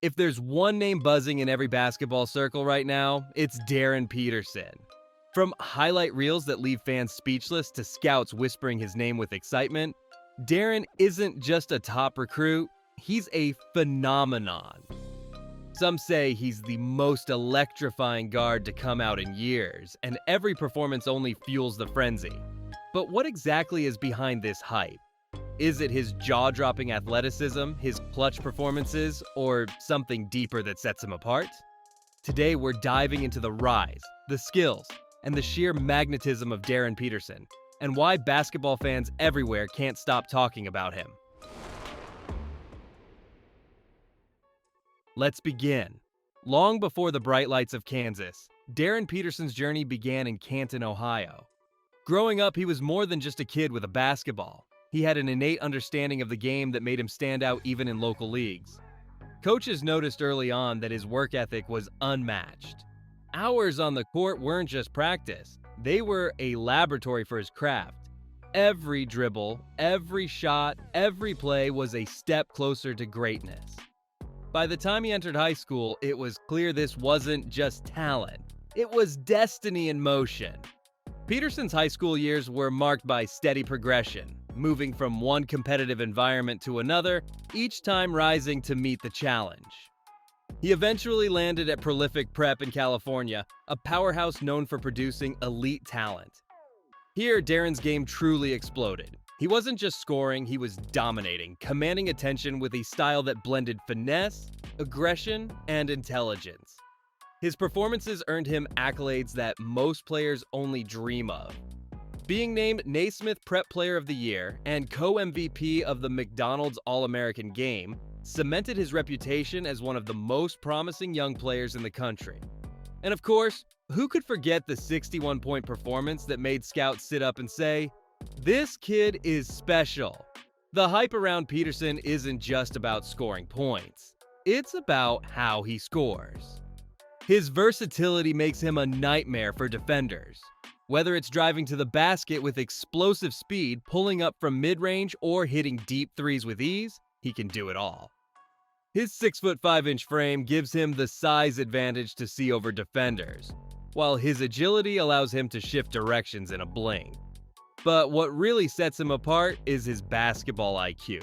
If there's one name buzzing in every basketball circle right now, it's Darren Peterson. From highlight reels that leave fans speechless to scouts whispering his name with excitement, Darren isn't just a top recruit, he's a phenomenon. Some say he's the most electrifying guard to come out in years, and every performance only fuels the frenzy. But what exactly is behind this hype? Is it his jaw-dropping athleticism, his clutch performances, or something deeper that sets him apart? Today we're diving into the rise, the skills, and the sheer magnetism of Darren Peterson, and why basketball fans everywhere can't stop talking about him. Let's begin. Long before the bright lights of Kansas, Darren Peterson's journey began in Canton, Ohio. Growing up, he was more than just a kid with a basketball. He had an innate understanding of the game that made him stand out even in local leagues. Coaches noticed early on that his work ethic was unmatched. Hours on the court weren't just practice, they were a laboratory for his craft. Every dribble, every shot, every play was a step closer to greatness. By the time he entered high school, it was clear this wasn't just talent. It was destiny in motion. Peterson's high school years were marked by steady progression, moving from one competitive environment to another, each time rising to meet the challenge. He eventually landed at Prolific Prep in California, a powerhouse known for producing elite talent. Here, Darren's game truly exploded. He wasn't just scoring, he was dominating, commanding attention with a style that blended finesse, aggression, and intelligence. His performances earned him accolades that most players only dream of. Being named Naismith Prep Player of the Year and co-MVP of the McDonald's All-American Game cemented his reputation as one of the most promising young players in the country. And of course, who could forget the 61-point performance that made scouts sit up and say, "This kid is special." The hype around Peterson isn't just about scoring points. It's about how he scores. His versatility makes him a nightmare for defenders. Whether it's driving to the basket with explosive speed, pulling up from mid-range, or hitting deep threes with ease, he can do it all. His 6'5" frame gives him the size advantage to see over defenders, while his agility allows him to shift directions in a blink. But what really sets him apart is his basketball IQ.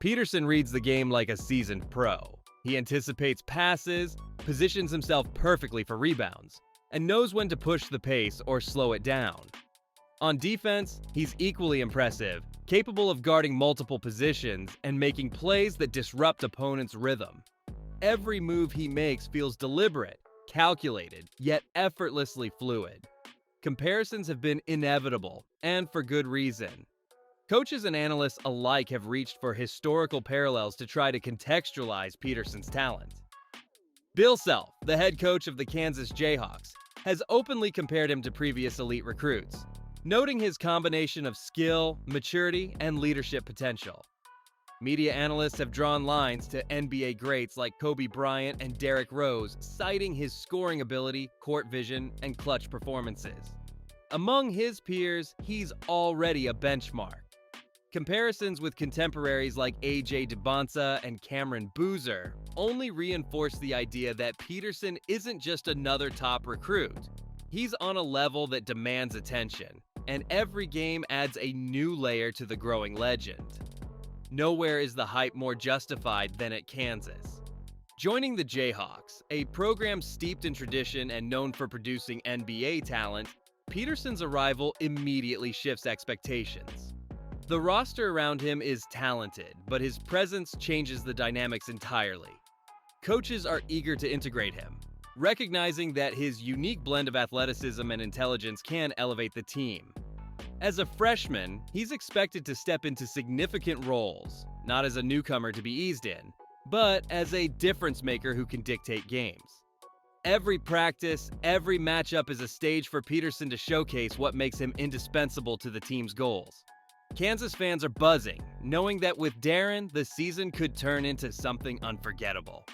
Peterson reads the game like a seasoned pro. He anticipates passes, positions himself perfectly for rebounds, and knows when to push the pace or slow it down. On defense, he's equally impressive, capable of guarding multiple positions and making plays that disrupt opponents' rhythm. Every move he makes feels deliberate, calculated, yet effortlessly fluid. Comparisons have been inevitable, and for good reason. Coaches and analysts alike have reached for historical parallels to try to contextualize Peterson's talent. Bill Self, the head coach of the Kansas Jayhawks, has openly compared him to previous elite recruits, noting his combination of skill, maturity, and leadership potential. Media analysts have drawn lines to NBA greats like Kobe Bryant and Derrick Rose, citing his scoring ability, court vision, and clutch performances. Among his peers, he's already a benchmark. Comparisons with contemporaries like A.J. DeBonsa and Cameron Boozer only reinforce the idea that Peterson isn't just another top recruit. He's on a level that demands attention, and every game adds a new layer to the growing legend. Nowhere is the hype more justified than at Kansas. Joining the Jayhawks, a program steeped in tradition and known for producing NBA talent, Peterson's arrival immediately shifts expectations. The roster around him is talented, but his presence changes the dynamics entirely. Coaches are eager to integrate him, recognizing that his unique blend of athleticism and intelligence can elevate the team. As a freshman, he's expected to step into significant roles, not as a newcomer to be eased in, but as a difference maker who can dictate games. Every practice, every matchup is a stage for Peterson to showcase what makes him indispensable to the team's goals. Kansas fans are buzzing, knowing that with Darren, the season could turn into something unforgettable.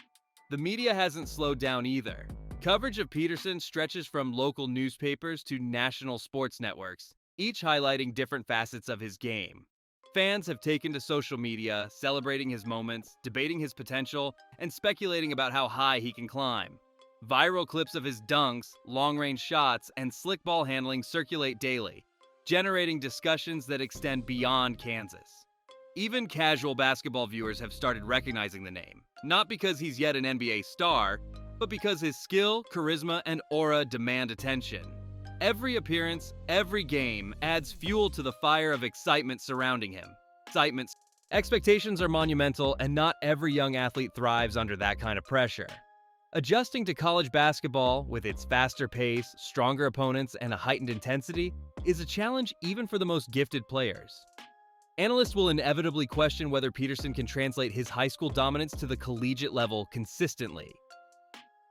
The media hasn't slowed down either. Coverage of Peterson stretches from local newspapers to national sports networks, each highlighting different facets of his game. Fans have taken to social media, celebrating his moments, debating his potential, and speculating about how high he can climb. Viral clips of his dunks, long-range shots, and slick ball handling circulate daily, generating discussions that extend beyond Kansas. Even casual basketball viewers have started recognizing the name, not because he's yet an NBA star, but because his skill, charisma, and aura demand attention. Every appearance, every game adds fuel to the fire of excitement surrounding him. Expectations are monumental, and not every young athlete thrives under that kind of pressure. Adjusting to college basketball, with its faster pace, stronger opponents, and a heightened intensity, is a challenge even for the most gifted players. Analysts will inevitably question whether Peterson can translate his high school dominance to the collegiate level consistently.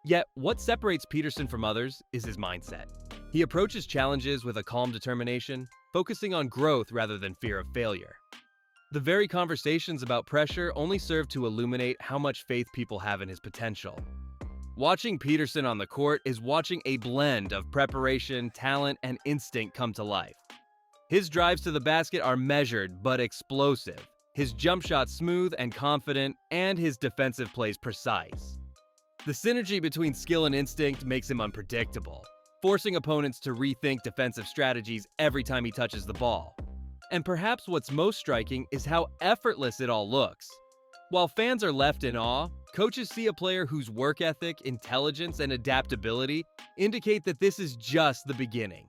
Yet, what separates Peterson from others is his mindset. He approaches challenges with a calm determination, focusing on growth rather than fear of failure. The very conversations about pressure only serve to illuminate how much faith people have in his potential. Watching Peterson on the court is watching a blend of preparation, talent, and instinct come to life. His drives to the basket are measured but explosive, his jump shot smooth and confident, and his defensive plays precise. The synergy between skill and instinct makes him unpredictable, forcing opponents to rethink defensive strategies every time he touches the ball. And perhaps what's most striking is how effortless it all looks. While fans are left in awe, coaches see a player whose work ethic, intelligence, and adaptability indicate that this is just the beginning.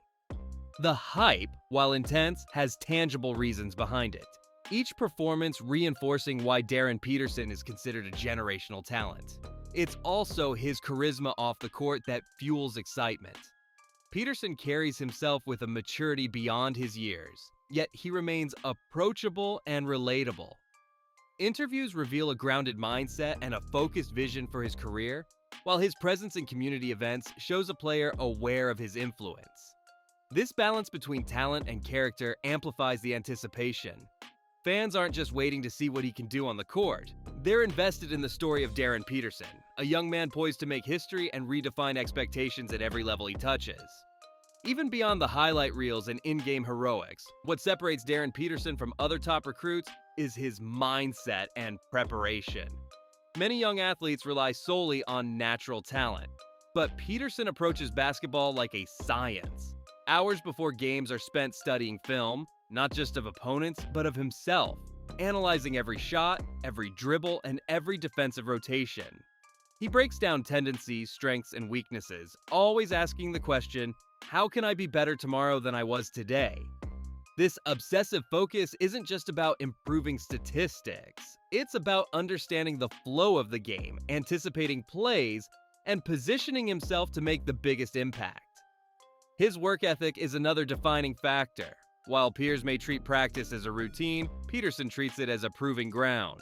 The hype, while intense, has tangible reasons behind it, each performance reinforcing why Darren Peterson is considered a generational talent. It's also his charisma off the court that fuels excitement. Peterson carries himself with a maturity beyond his years, yet he remains approachable and relatable. Interviews reveal a grounded mindset and a focused vision for his career, while his presence in community events shows a player aware of his influence. This balance between talent and character amplifies the anticipation. Fans aren't just waiting to see what he can do on the court. They're invested in the story of Darren Peterson, a young man poised to make history and redefine expectations at every level he touches. Even beyond the highlight reels and in-game heroics, what separates Darren Peterson from other top recruits is his mindset and preparation. Many young athletes rely solely on natural talent, but Peterson approaches basketball like a science. Hours before games are spent studying film, not just of opponents, but of himself, analyzing every shot, every dribble, and every defensive rotation. He breaks down tendencies, strengths, and weaknesses, always asking the question, how can I be better tomorrow than I was today? This obsessive focus isn't just about improving statistics. It's about understanding the flow of the game, anticipating plays, and positioning himself to make the biggest impact. His work ethic is another defining factor. While peers may treat practice as a routine, Peterson treats it as a proving ground.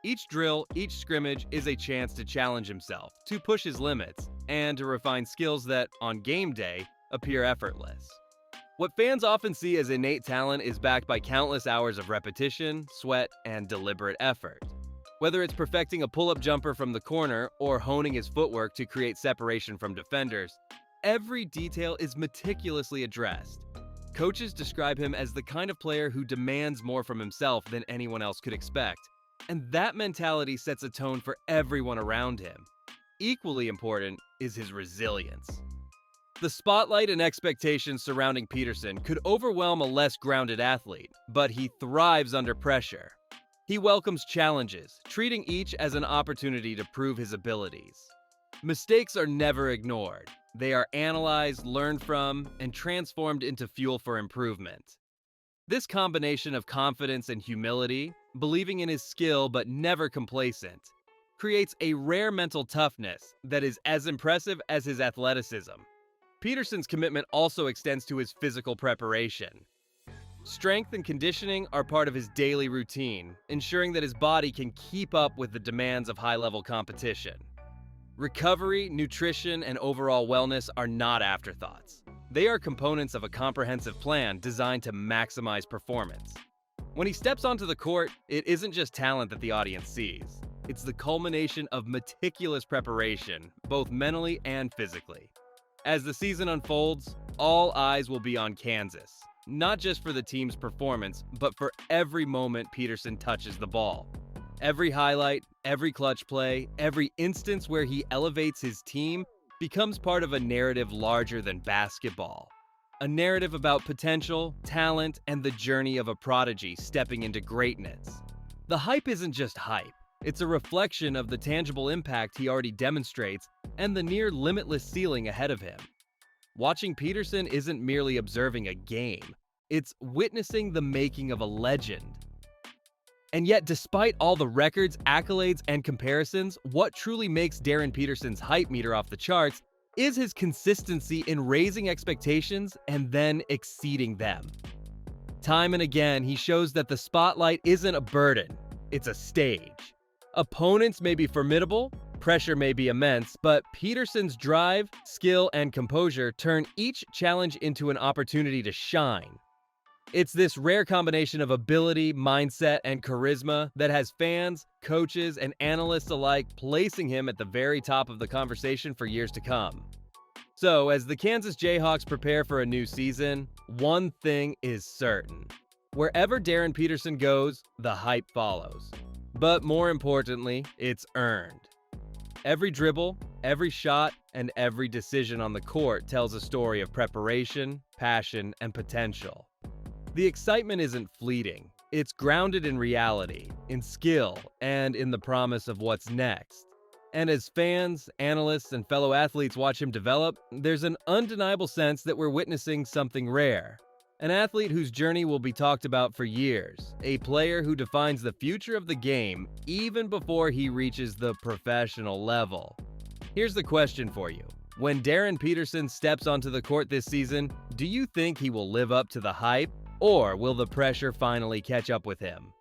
Each drill, each scrimmage is a chance to challenge himself, to push his limits, and to refine skills that, on game day, appear effortless. What fans often see as innate talent is backed by countless hours of repetition, sweat, and deliberate effort. Whether it's perfecting a pull-up jumper from the corner or honing his footwork to create separation from defenders, every detail is meticulously addressed. Coaches describe him as the kind of player who demands more from himself than anyone else could expect, and that mentality sets a tone for everyone around him. Equally important is his resilience. The spotlight and expectations surrounding Peterson could overwhelm a less grounded athlete, but he thrives under pressure. He welcomes challenges, treating each as an opportunity to prove his abilities. Mistakes are never ignored. They are analyzed, learned from, and transformed into fuel for improvement. This combination of confidence and humility, believing in his skill but never complacent, creates a rare mental toughness that is as impressive as his athleticism. Peterson's commitment also extends to his physical preparation. Strength and conditioning are part of his daily routine, ensuring that his body can keep up with the demands of high-level competition. Recovery, nutrition, and overall wellness are not afterthoughts. They are components of a comprehensive plan designed to maximize performance. When he steps onto the court, it isn't just talent that the audience sees. It's the culmination of meticulous preparation, both mentally and physically. As the season unfolds, all eyes will be on Kansas, not just for the team's performance, but for every moment Peterson touches the ball. Every highlight, every clutch play, every instance where he elevates his team becomes part of a narrative larger than basketball. A narrative about potential, talent, and the journey of a prodigy stepping into greatness. The hype isn't just hype. It's a reflection of the tangible impact he already demonstrates and the near limitless ceiling ahead of him. Watching Peterson isn't merely observing a game. It's witnessing the making of a legend. And yet, despite all the records, accolades, and comparisons, what truly makes Darren Peterson's hype meter off the charts is his consistency in raising expectations and then exceeding them. Time and again, he shows that the spotlight isn't a burden, it's a stage. Opponents may be formidable, pressure may be immense, but Peterson's drive, skill, and composure turn each challenge into an opportunity to shine. It's this rare combination of ability, mindset, and charisma that has fans, coaches, and analysts alike placing him at the very top of the conversation for years to come. So, as the Kansas Jayhawks prepare for a new season, one thing is certain. Wherever Darren Peterson goes, the hype follows. But more importantly, it's earned. Every dribble, every shot, and every decision on the court tells a story of preparation, passion, and potential. The excitement isn't fleeting. It's grounded in reality, in skill, and in the promise of what's next. And as fans, analysts, and fellow athletes watch him develop, there's an undeniable sense that we're witnessing something rare. An athlete whose journey will be talked about for years. A player who defines the future of the game even before he reaches the professional level. Here's the question for you. When Darren Peterson steps onto the court this season, do you think he will live up to the hype? Or will the pressure finally catch up with him?